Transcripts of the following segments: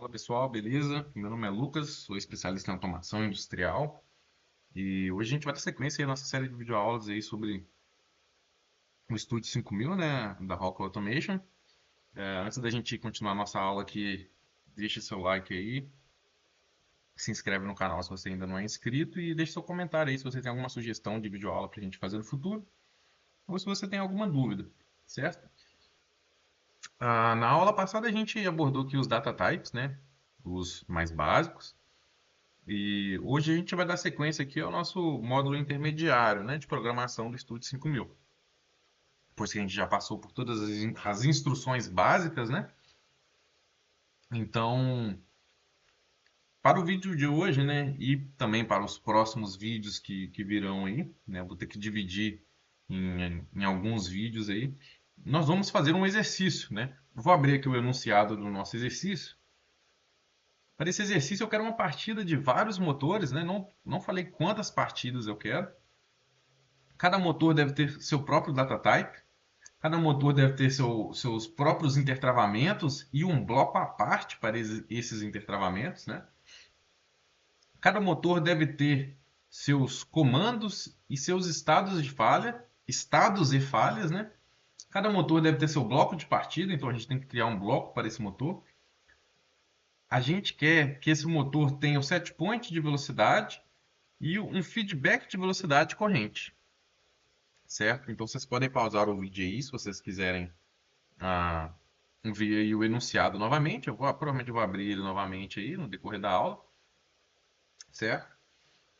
Fala pessoal, beleza? Meu nome é Lucas, sou especialista em automação industrial e hoje a gente vai dar sequência aí à nossa série de videoaulas aí sobre o Studio 5000, né, da Rockwell Automation. Antes da gente continuar a nossa aula aqui, deixa seu like aí, se inscreve no canal se você ainda não é inscrito e deixa seu comentário aí se você tem alguma sugestão de videoaula para a gente fazer no futuro ou se você tem alguma dúvida, certo? Na aula passada a gente abordou aqui os data types, né, os mais básicos. E hoje a gente vai dar sequência aqui ao nosso módulo intermediário, né, de programação do Studio 5000. Depois que a gente já passou por todas as instruções básicas, né? Então, para o vídeo de hoje, né, e também para os próximos vídeos que virão aí, né, vou ter que dividir em alguns vídeos aí. Nós vamos fazer um exercício, né? Vou abrir aqui o enunciado do nosso exercício. Para esse exercício eu quero uma partida de vários motores, né? Não falei quantas partidas eu quero. Cada motor deve ter seu próprio data type. Cada motor deve ter seus próprios intertravamentos e um bloco à parte para esses intertravamentos, né? Cada motor deve ter seus comandos e seus estados de falha, estados e falhas, né? Cada motor deve ter seu bloco de partida, então a gente tem que criar um bloco para esse motor. A gente quer que esse motor tenha o set point de velocidade e um feedback de velocidade corrente, certo? Então vocês podem pausar o vídeo aí se vocês quiserem ver aí o enunciado novamente. Provavelmente eu vou abrir ele novamente aí no decorrer da aula, certo?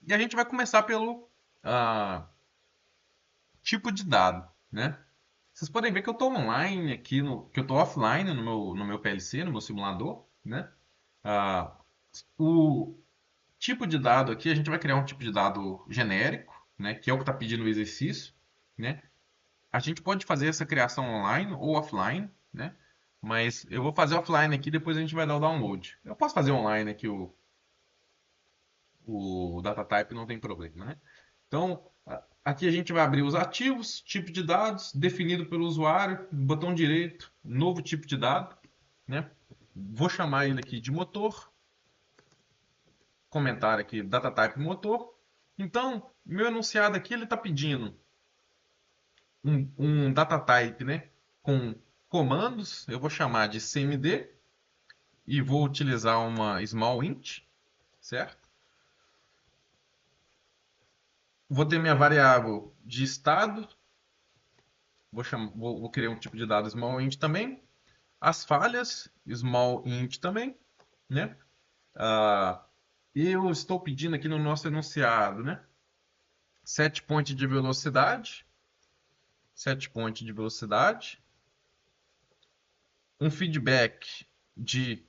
E a gente vai começar pelo ah, tipo de dado, né? Vocês podem ver que eu estou online aqui, que eu estou offline no meu PLC, no meu simulador, né? Ah, o tipo de dado aqui, a gente vai criar um tipo de dado genérico, né? Que é o que está pedindo o exercício, né? A gente pode fazer essa criação online ou offline, né? Mas eu vou fazer offline aqui, depois a gente vai dar o download. Eu posso fazer online aqui o data type, não tem problema, né? Então, aqui a gente vai abrir os ativos, tipo de dados, definido pelo usuário, botão direito, novo tipo de dado, né? Vou chamar ele aqui de motor, comentário aqui, data type motor. Então, meu enunciado aqui, ele está pedindo um data type, né, com comandos, eu vou chamar de cmd e vou utilizar uma small int, certo? Vou ter minha variável de estado, vou criar um tipo de dado small int também. As falhas, small int também, né? Ah, eu estou pedindo aqui no nosso enunciado, né? Set point de velocidade, set point de velocidade, um feedback de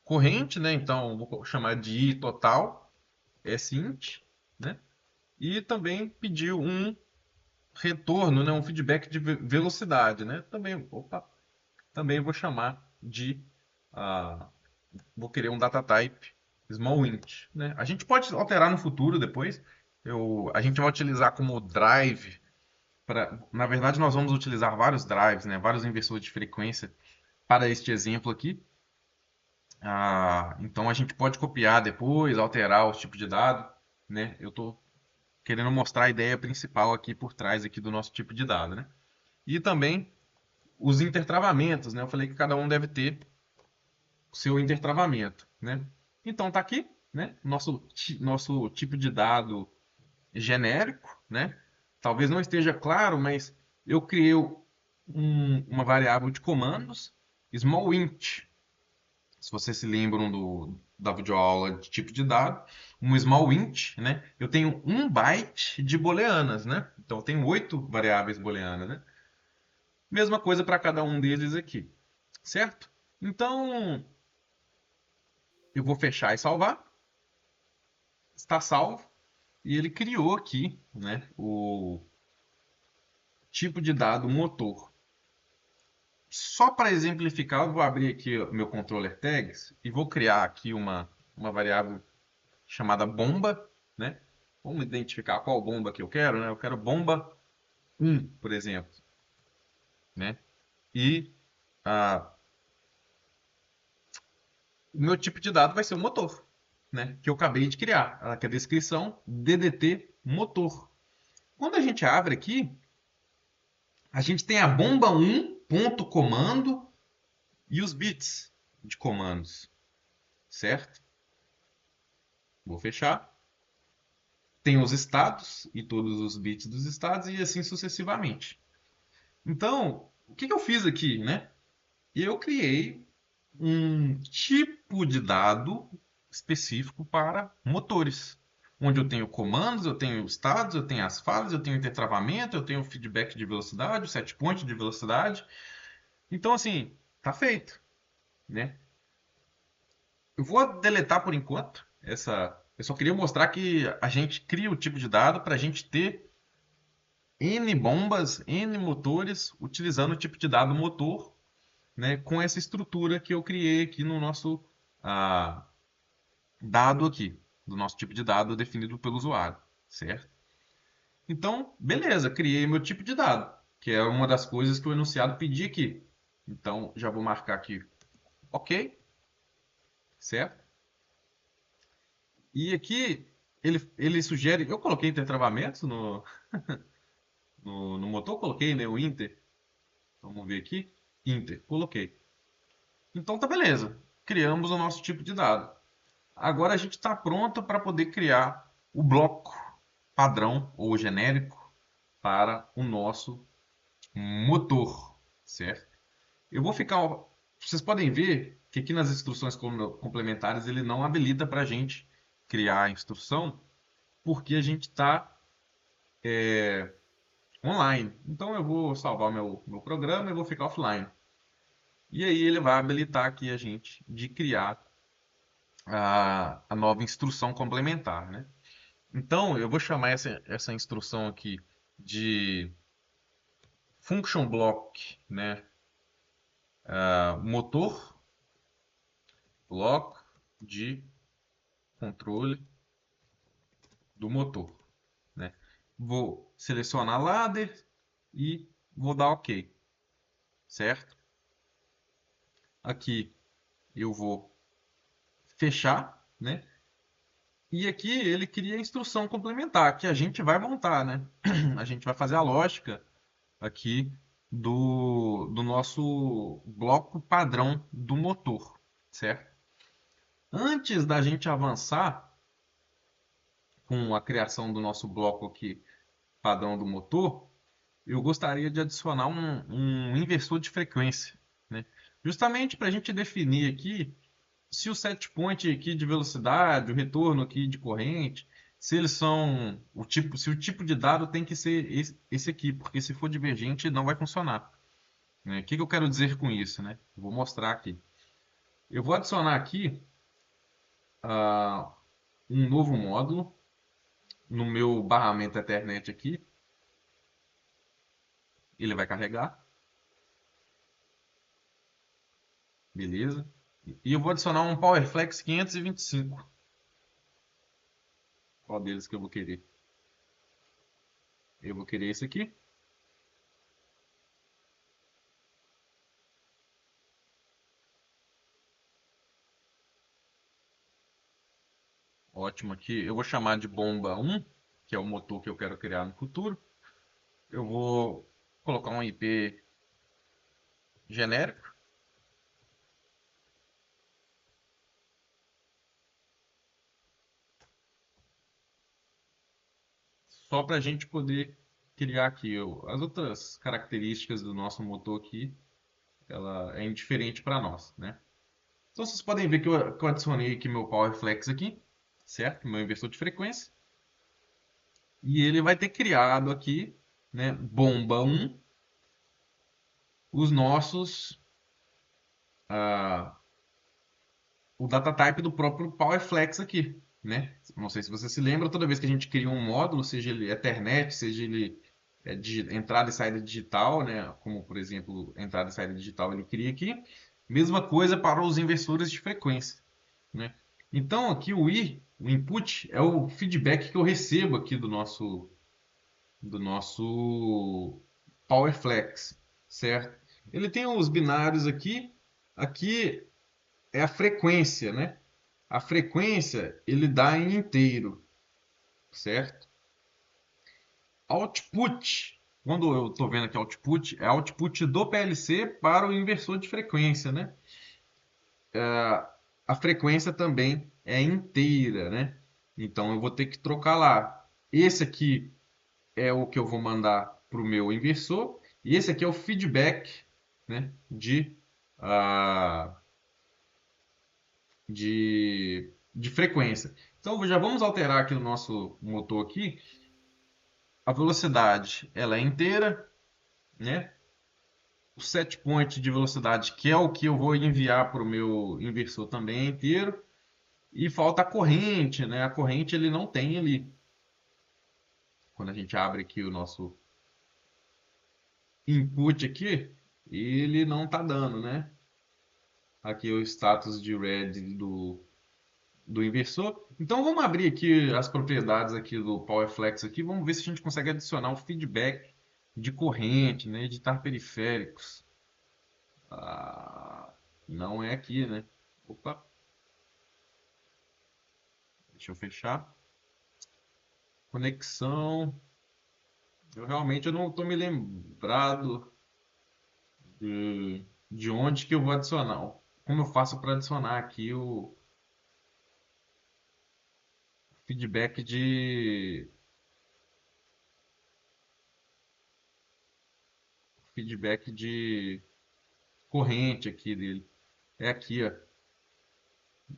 corrente, né? Então vou chamar de I total, sint, né? E também pediu um retorno, né? Um feedback de velocidade, né? Também vou chamar de uh, vou querer um data type small int, né? A gente pode alterar no futuro depois. A gente vai utilizar como drive na verdade nós vamos utilizar vários drives, né? Vários inversores de frequência para este exemplo aqui. Então a gente pode copiar depois, alterar o tipo de dado, né? Eu estou querendo mostrar a ideia principal aqui por trás aqui do nosso tipo de dado, né? E também os intertravamentos, né? Eu falei que cada um deve ter o seu intertravamento, né? Então tá aqui, né? Nosso tipo de dado genérico, né? Talvez não esteja claro, mas eu criei uma variável de comandos, small int, se vocês se lembram da videoaula de tipo de dado, um small int, né? Eu tenho 1 byte de booleanas, né? Então eu tenho 8 variáveis booleanas, né? Mesma coisa para cada um deles aqui, certo? Então eu vou fechar e salvar. Está salvo. E ele criou aqui, né, o tipo de dado motor. Só para exemplificar, eu vou abrir aqui o meu controller tags e vou criar aqui uma variável chamada bomba, né? Vamos identificar qual bomba que eu quero, né? Eu quero bomba 1, por exemplo, né? E o meu tipo de dado vai ser o motor, né? Que eu acabei de criar. Aqui é a descrição DDT motor. Quando a gente abre aqui, a gente tem a bomba 1 ponto comando e os bits de comandos, certo? Vou fechar. Tem os estados e todos os bits dos estados e assim sucessivamente. Então, o que eu fiz aqui, né? Eu criei um tipo de dado específico para motores, onde eu tenho comandos, eu tenho estados, eu tenho as fases, eu tenho intertravamento, eu tenho feedback de velocidade, set point de velocidade. Então, assim, tá feito, né? Eu vou deletar por enquanto essa. Eu só queria mostrar que a gente cria o tipo de dado para a gente ter N bombas, N motores, utilizando o tipo de dado motor, né, com essa estrutura que eu criei aqui no nosso ah, dado aqui, do nosso tipo de dado definido pelo usuário, certo? Então, beleza, criei meu tipo de dado, que é uma das coisas que o enunciado pedia aqui. Então, já vou marcar aqui, ok, certo? E aqui ele sugere, eu coloquei intertravamentos no motor, coloquei, né, o inter. Vamos ver aqui, inter, coloquei. Então tá beleza, criamos o nosso tipo de dado. Agora a gente está pronto para poder criar o bloco padrão ou genérico para o nosso motor, certo? Eu vou ficar. Vocês podem ver que aqui nas instruções complementares ele não habilita para a gente criar a instrução porque a gente está online. Então eu vou salvar meu programa e vou ficar offline. E aí ele vai habilitar aqui a gente de criar a nova instrução complementar, né? Então, eu vou chamar essa instrução aqui de function block, né? Motor, bloco de controle do motor, né? Vou selecionar ladder e vou dar OK, certo? Aqui eu vou fechar, né? E aqui ele cria a instrução complementar que a gente vai montar, né? A gente vai fazer a lógica aqui do nosso bloco padrão do motor, certo? Antes da gente avançar com a criação do nosso bloco aqui padrão do motor, eu gostaria de adicionar um inversor de frequência, né? Justamente para a gente definir aqui se o set point aqui de velocidade, o retorno aqui de corrente, se eles são o tipo, se o tipo de dado tem que ser esse aqui, porque se for divergente não vai funcionar. Né? O que eu quero dizer com isso, né? Vou mostrar aqui. Eu vou adicionar aqui uh, um novo módulo no meu barramento Ethernet aqui. Ele vai carregar, beleza? E eu vou adicionar um PowerFlex 525. Qual deles que eu vou querer? Eu vou querer esse aqui. Ótimo aqui. Eu vou chamar de bomba 1, que é o motor que eu quero criar no futuro. Eu vou colocar um IP genérico. Só para a gente poder criar aqui as outras características do nosso motor aqui. Ela é indiferente para nós, né? Então vocês podem ver que eu adicionei aqui meu PowerFlex aqui, certo? Meu inversor de frequência. E ele vai ter criado aqui, né, bomba 1, os nossos, ah, o data type do próprio PowerFlex aqui, né? Não sei se você se lembra, toda vez que a gente cria um módulo, seja ele Ethernet, seja ele de entrada e saída digital, né? Como por exemplo, entrada e saída digital ele cria aqui. Mesma coisa para os inversores de frequência, né? Então aqui o input é o feedback que eu recebo aqui do nosso PowerFlex, certo? Ele tem os binários aqui. Aqui é a frequência, né? A frequência ele dá em inteiro, certo? Output, quando eu estou vendo aqui output, é output do PLC para o inversor de frequência, né? A frequência também é inteira, né? Então eu vou ter que trocar lá. Esse aqui é o que eu vou mandar para o meu inversor e esse aqui é o feedback, né, ah, de frequência. Então já vamos alterar aqui o nosso motor aqui. A velocidade ela é inteira, né? O set point de velocidade, que é o que eu vou enviar para o meu inversor também é inteiro. E falta a corrente, né? A corrente ele não tem ali. Quando a gente abre aqui o nosso input aqui, ele não está dando, né? Aqui o status de red do inversor. Então vamos abrir aqui as propriedades aqui do PowerFlex aqui, vamos ver se a gente consegue adicionar um feedback de corrente, né? Editar periféricos. Ah, não é aqui, né? Opa, deixa eu fechar. Conexão. Eu não estou me lembrado de onde que eu vou adicionar. Como eu faço para adicionar aqui o feedback de corrente aqui dele. É aqui, ó.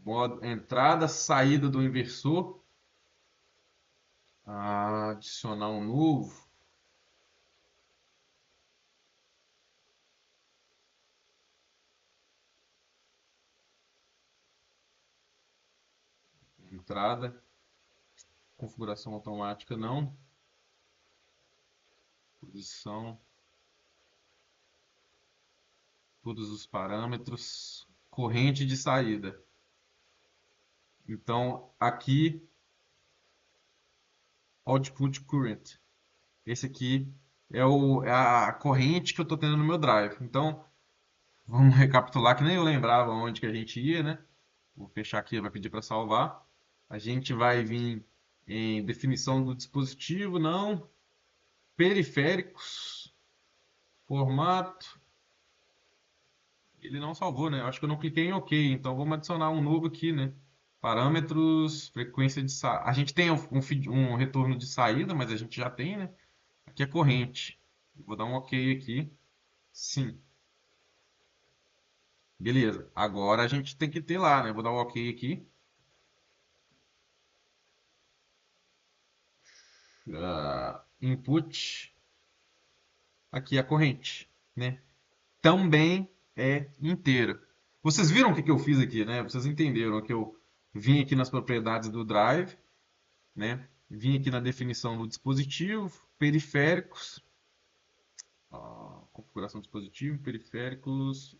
Modo, entrada, saída do inversor. Adicionar um novo. Entrada. Configuração automática não. Posição. Todos os parâmetros. Corrente de saída. Então, aqui, output current. Esse aqui é a corrente que eu estou tendo no meu drive. Então, vamos recapitular, que nem eu lembrava onde que a gente ia, né? Vou fechar aqui, vai pedir para salvar. A gente vai vir em definição do dispositivo, não. Periféricos, formato. Ele não salvou, né? Eu acho que eu não cliquei em OK, então vamos adicionar um novo aqui, né? Parâmetros, frequência de saída. A gente tem um retorno de saída, mas a gente já tem, né? Aqui é corrente. Vou dar um OK aqui. Sim. Beleza. Agora a gente tem que ter lá, né? Vou dar um OK aqui. Input. Aqui a corrente, né? Também é inteira. Vocês viram o que eu fiz aqui, né? Vocês entenderam que eu vim aqui nas propriedades do drive, né? Vim aqui na definição do dispositivo, periféricos, configuração do dispositivo, periféricos.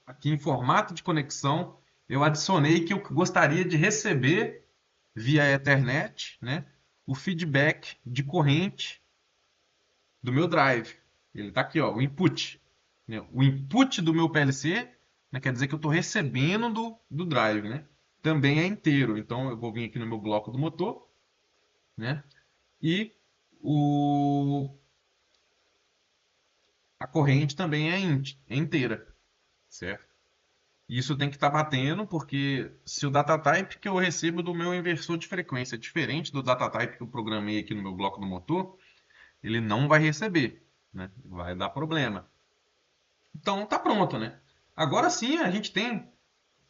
Aqui em formato de conexão, eu adicionei que eu gostaria de receber via Ethernet, né? O feedback de corrente do meu drive. Ele está aqui, ó, o input, né? O input do meu PLC, né, quer dizer que eu estou recebendo do drive, né? Também é inteiro. Então eu vou vir aqui no meu bloco do motor, né? E a corrente também é inteira, certo? Isso tem que estar batendo, porque se o data type que eu recebo do meu inversor de frequência é diferente do data type que eu programei aqui no meu bloco do motor, ele não vai receber, né? Vai dar problema. Então tá pronto, né? Agora sim a gente tem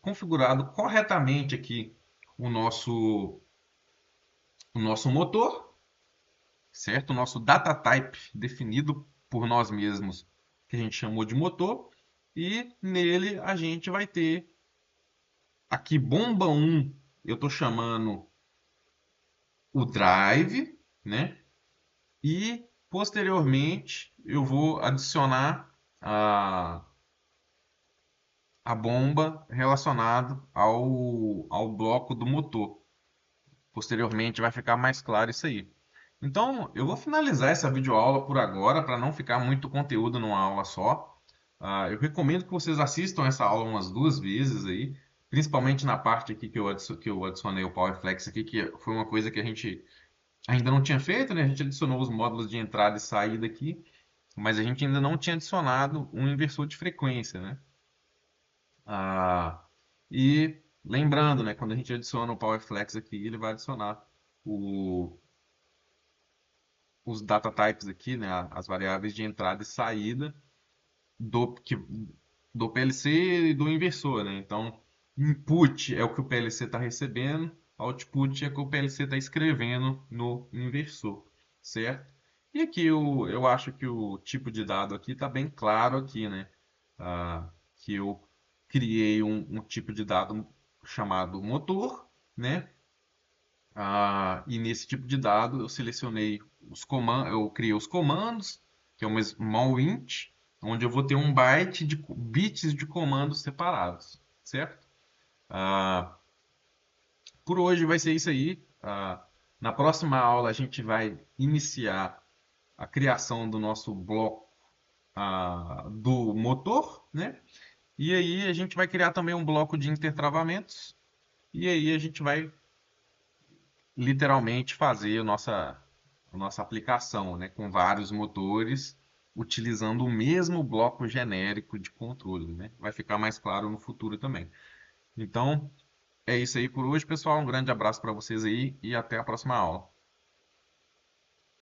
configurado corretamente aqui o nosso motor, certo? O nosso data type definido por nós mesmos, que a gente chamou de motor, e nele a gente vai ter aqui bomba 1, eu estou chamando o drive, né? E posteriormente eu vou adicionar a bomba relacionada ao bloco do motor. Posteriormente vai ficar mais claro isso aí. Então eu vou finalizar essa videoaula por agora para não ficar muito conteúdo numa aula só. Eu recomendo que vocês assistam essa aula umas duas vezes aí, principalmente na parte aqui que eu adicionei o PowerFlex aqui, que foi uma coisa que a gente ainda não tinha feito, né? A gente adicionou os módulos de entrada e saída aqui, mas a gente ainda não tinha adicionado um inversor de frequência, né? Ah, e lembrando, né, quando a gente adiciona o PowerFlex aqui, ele vai adicionar o- os data types aqui, né, as variáveis de entrada e saída do PLC e do inversor, né? Então, input é o que o PLC está recebendo, output é o que o PLC está escrevendo no inversor, certo? E aqui eu acho que o tipo de dado aqui está bem claro aqui, né? Que eu criei um tipo de dado chamado motor, né? E nesse tipo de dado eu selecionei os comandos, eu criei os comandos, que é uma small int, onde eu vou ter um byte de bits de comandos separados, certo? Ah, por hoje vai ser isso aí. Na próxima aula a gente vai iniciar a criação do nosso bloco do motor, né? E aí a gente vai criar também um bloco de intertravamentos. E aí a gente vai literalmente fazer a nossa aplicação, né, com vários motores, utilizando o mesmo bloco genérico de controle, né? Vai ficar mais claro no futuro também. Então, é isso aí por hoje, pessoal. Um grande abraço para vocês aí e até a próxima aula.